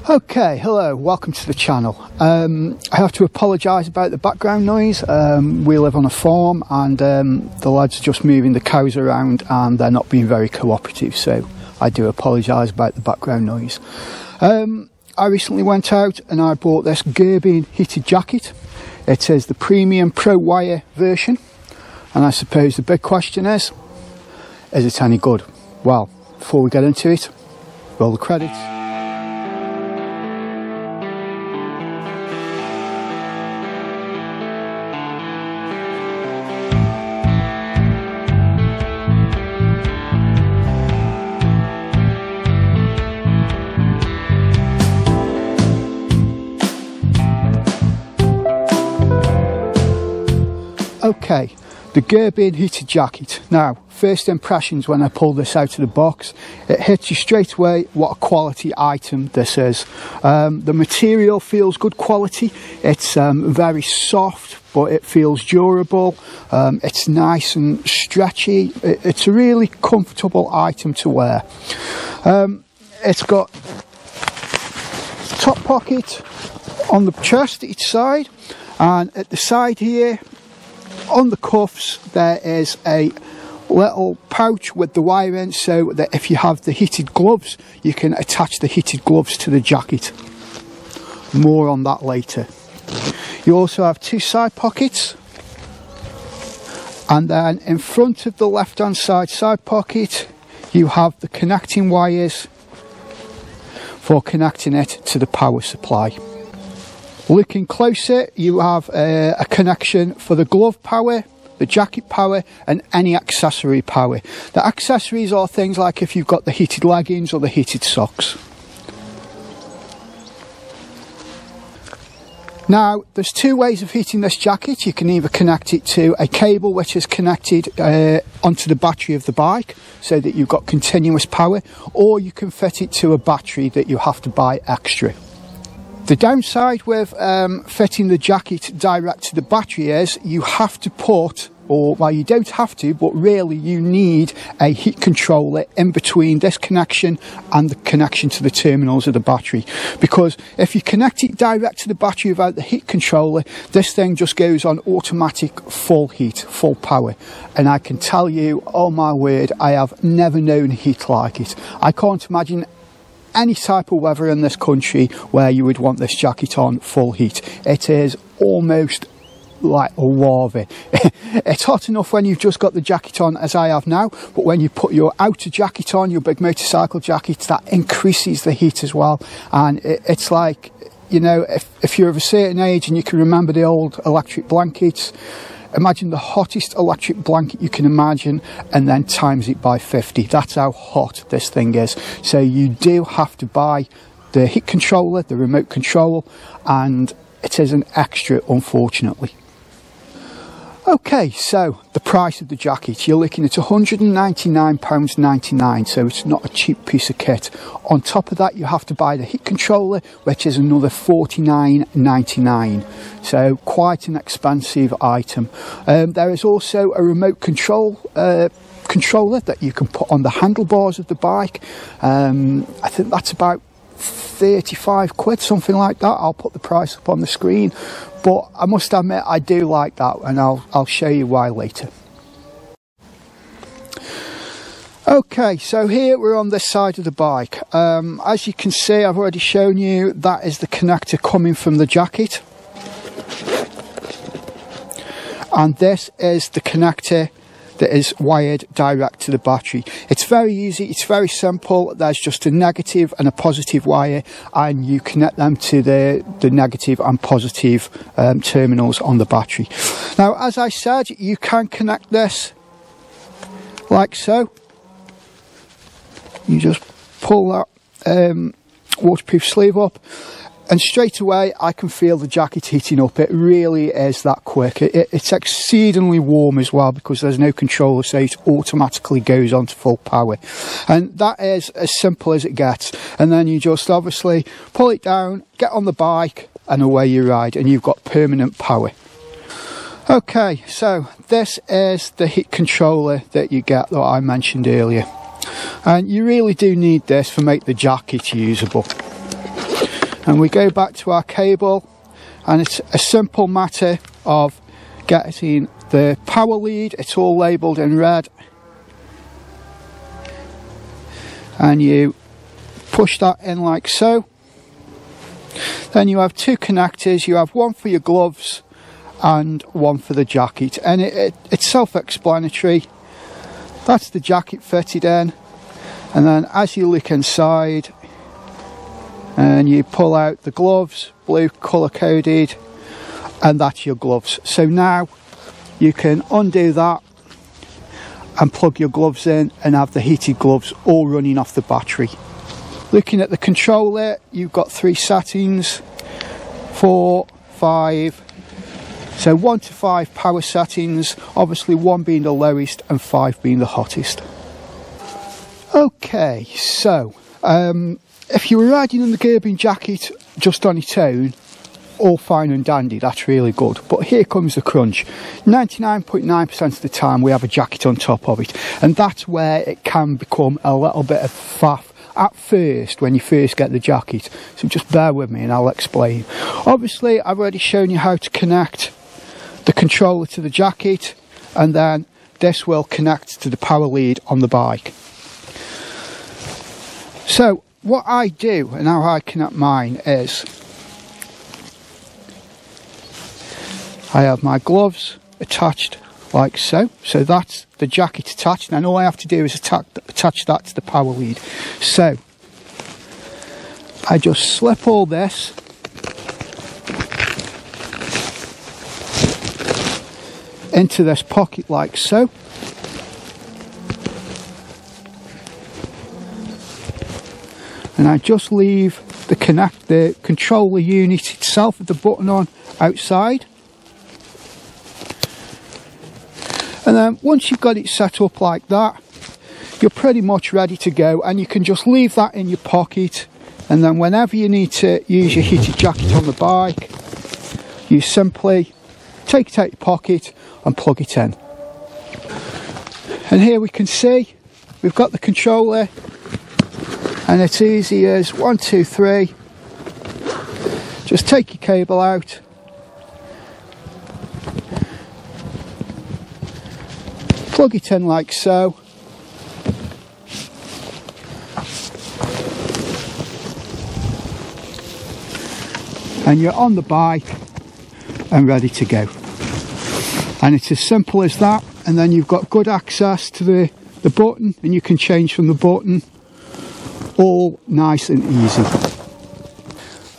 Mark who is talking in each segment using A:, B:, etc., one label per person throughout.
A: Okay, hello, welcome to the channel. I have to apologise about the background noise. We live on a farm and the lads are just moving the cows around and they're not being very cooperative, so I do apologise about the background noise. I recently went out and I bought this Gerbing heated jacket. It is the premium pro wire version, and I suppose the big question is it any good? Well, before we get into it, roll the credits. Okay, the Gerbing heated jacket. Now, first impressions when I pull this out of the box, it hits you straight away what a quality item this is. The material feels good quality. It's very soft, but it feels durable. It's nice and stretchy. It's a really comfortable item to wear. It's got top pocket on the chest each side, and at the side here on the cuffs there is a little pouch with the wire in, so that if you have the heated gloves you can attach the heated gloves to the jacket. More on that later. You also have two side pockets, and then in front of the left hand side pocket you have the connecting wires for connecting it to the power supply. Looking closer, you have a connection for the glove power, the jacket power, and any accessory power. The accessories are things like if you've got the heated leggings or the heated socks. Now, there's two ways of heating this jacket. You can either connect it to a cable which is connected onto the battery of the bike so that you've got continuous power, or you can fit it to a battery that you have to buy extra. The downside with fitting the jacket direct to the battery is you have to put, or well, you don't have to, but really you need a heat controller in between this connection and the connection to the terminals of the battery, because if you connect it direct to the battery without the heat controller, this thing just goes on automatic full heat, full power, and I can tell you, oh my word, I have never known heat like it. I can't imagine any type of weather in this country where you would want this jacket on full heat. It is almost like lava. It's hot enough when you've just got the jacket on, as I have now, but when you put your outer jacket on, your big motorcycle jacket, that increases the heat as well. And it's like, you know, if you're of a certain age and you can remember the old electric blankets, imagine the hottest electric blanket you can imagine and then times it by 50. That's how hot this thing is. So you do have to buy the heat controller, the remote control, and it is an extra, unfortunately. Okay, so the price of the jacket, you're looking at £199.99, so it's not a cheap piece of kit. On top of that, you have to buy the heat controller, which is another £49.99, so quite an expensive item. There is also a remote controller that you can put on the handlebars of the bike. I think that's about 35 quid, something like that. I'll put the price up on the screen, but I must admit I do like that, and I'll show you why later. Okay, so here we're on this side of the bike. As you can see, I've already shown you, that is the connector coming from the jacket, and this is the connector that is wired direct to the battery. It's very easy, it's very simple. There's just a negative and a positive wire, and you connect them to the negative and positive terminals on the battery. Now, as I said, you can connect this like so. You just pull that waterproof sleeve up, and straight away I can feel the jacket heating up. It really is that quick. It's exceedingly warm as well, because there's no controller, so it automatically goes on to full power, and that is as simple as it gets. And then you just obviously pull it down, get on the bike, and away you ride, and you've got permanent power. Okay, so this is the heat controller that you get that I mentioned earlier, and you really do need this to make the jacket usable. And we go back to our cable, and it's a simple matter of getting the power lead. It's all labelled in red, and you push that in like so. Then you have two connectors. You have one for your gloves and one for the jacket, and it's self-explanatory. That's the jacket fitted in, and then as you look inside and you pull out the gloves, blue colour coded, and that's your gloves. So now you can undo that and plug your gloves in and have the heated gloves all running off the battery. Looking at the controller, you've got 3 settings, 4, 5, so 1 to 5 power settings, obviously 1 being the lowest and 5 being the hottest. Okay, so if you were riding in the Gerbing jacket just on its own, all fine and dandy, that's really good. But here comes the crunch. 99.9% of the time we have a jacket on top of it, and that's where it can become a little bit of faff at first when you first get the jacket. So just bear with me and I'll explain. Obviously I've already shown you how to connect the controller to the jacket, and then this will connect to the power lead on the bike. So what I do and how I connect mine is I have my gloves attached like so. So that's the jacket attached, and then all I have to do is attach that to the power lead. So I just slip all this into this pocket like so. And I just leave the controller unit itself with the button on outside. And then once you've got it set up like that, you're pretty much ready to go, and you can just leave that in your pocket, and then whenever you need to use your heated jacket on the bike, you simply take it out your pocket and plug it in. And here we can see we've got the controller, and it's easy as 1, 2, 3. Just take your cable out, plug it in like so, and you're on the bike and ready to go. And it's as simple as that, and then you've got good access to the button, and you can change from the button, all nice and easy.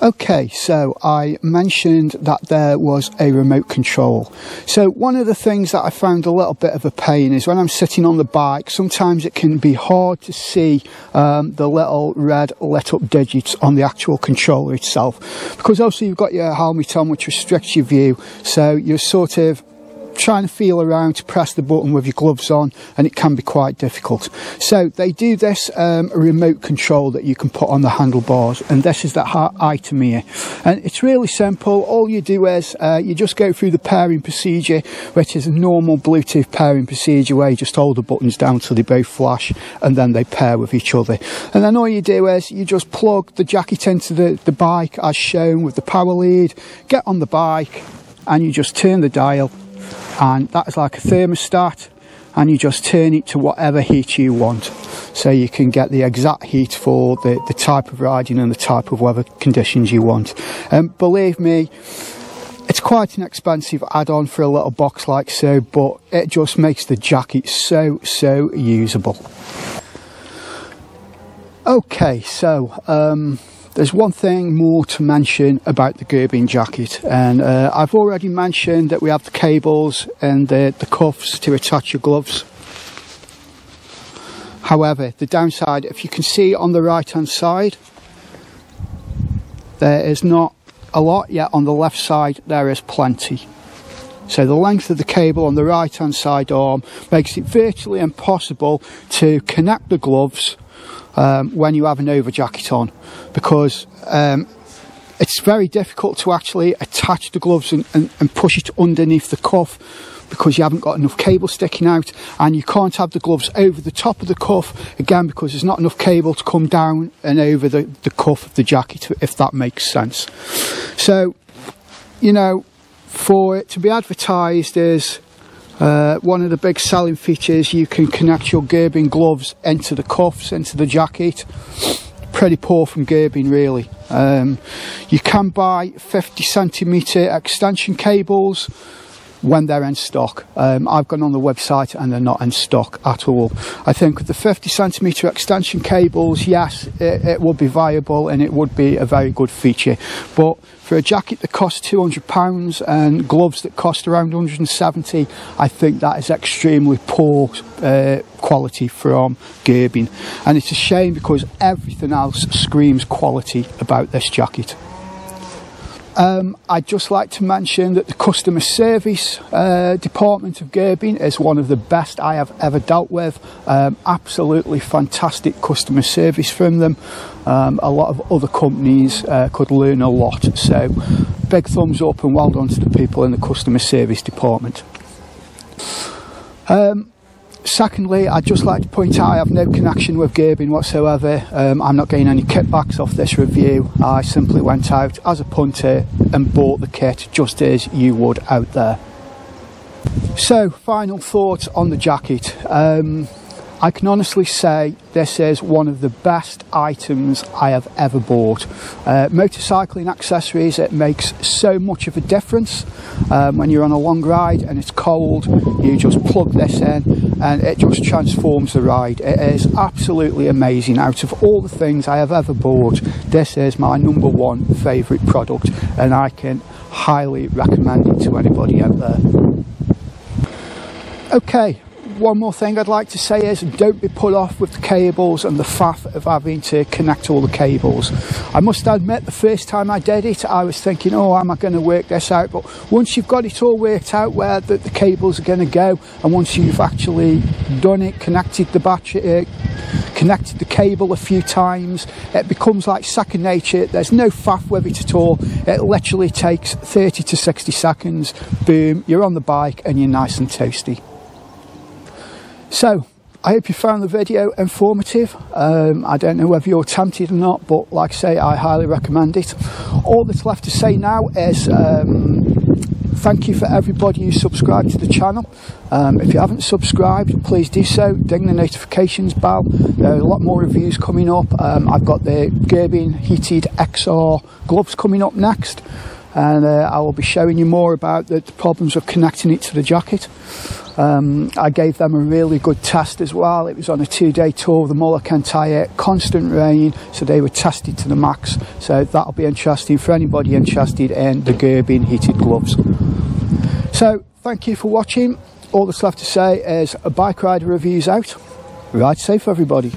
A: Okay, so I mentioned that there was a remote control. So one of the things that I found a little bit of a pain is when I'm sitting on the bike, sometimes it can be hard to see the little red lit up digits on the actual controller itself, because obviously you've got your helmet on, which restricts your view, so you're sort of trying to feel around to press the button with your gloves on, and it can be quite difficult. So they do this remote control that you can put on the handlebars, and this is that item here, and it's really simple. All you do is you just go through the pairing procedure, which is a normal Bluetooth pairing procedure where you just hold the buttons down till they both flash, and then they pair with each other. And then all you do is you just plug the jacket into the bike as shown with the power lead, get on the bike, and you just turn the dial, and that is like a thermostat, and you just turn it to whatever heat you want, so you can get the exact heat for the type of riding and the type of weather conditions you want. Believe me, it's quite an expensive add-on for a little box like so, but it just makes the jacket so usable. Okay, so there's one thing more to mention about the Gerbing jacket, and I've already mentioned that we have the cables and the cuffs to attach your gloves. However, the downside, if you can see on the right hand side, there is not a lot, yet on the left side there is plenty. So the length of the cable on the right hand side arm makes it virtually impossible to connect the gloves when you have an over jacket on, because it's very difficult to actually attach the gloves and push it underneath the cuff because you haven't got enough cable sticking out, and you can't have the gloves over the top of the cuff, again, because there's not enough cable to come down and over the cuff of the jacket, if that makes sense. So, you know, for it to be advertised as one of the big selling features, you can connect your Gerbing gloves into the cuffs, into the jacket. Pretty poor from Gerbing, really. You can buy 50cm extension cables when they're in stock. I've gone on the website and they're not in stock at all. I think with the 50cm extension cables, yes, it would be viable and it would be a very good feature, but for a jacket that costs £200 and gloves that cost around 170, I think that is extremely poor quality from Gerbing, and it's a shame because everything else screams quality about this jacket. I'd just like to mention that the customer service department of Gerbing is one of the best I have ever dealt with. Absolutely fantastic customer service from them. A lot of other companies could learn a lot, so big thumbs up and well done to the people in the customer service department. Secondly, I'd just like to point out I have no connection with Gerbing whatsoever. I'm not getting any kickbacks off this review. I simply went out as a punter and bought the kit just as you would out there. So, final thoughts on the jacket. I can honestly say this is one of the best items I have ever bought. Motorcycling accessories, it makes so much of a difference. When you're on a long ride and it's cold, you just plug this in and it just transforms the ride. It is absolutely amazing. Out of all the things I have ever bought, this is my #1 favourite product, and I can highly recommend it to anybody out there. Okay. One more thing I'd like to say is don't be put off with the cables and the faff of having to connect all the cables. I must admit, the first time I did it, I was thinking, oh, am I going to work this out? But once you've got it all worked out where the cables are going to go, and once you've actually done it, connected the battery, connected the cable a few times, it becomes like second nature. There's no faff with it at all. It literally takes 30 to 60 seconds. Boom, you're on the bike and you're nice and toasty. So, I hope you found the video informative. I don't know whether you're tempted or not, but like I say, I highly recommend it. All that's left to say now is thank you for everybody who subscribed to the channel. If you haven't subscribed, please do so. Ding the notifications bell. There are a lot more reviews coming up. I've got the Gerbing heated XR gloves coming up next, and I will be showing you more about the problems of connecting it to the jacket. I gave them a really good test as well. It was on a 2-day tour of the Muller Kentire, constant rain, so they were tested to the max. So that'll be interesting for anybody interested in the Gerbing heated gloves. So thank you for watching. All that's left to say is a bike rider review's out. Ride safe, everybody.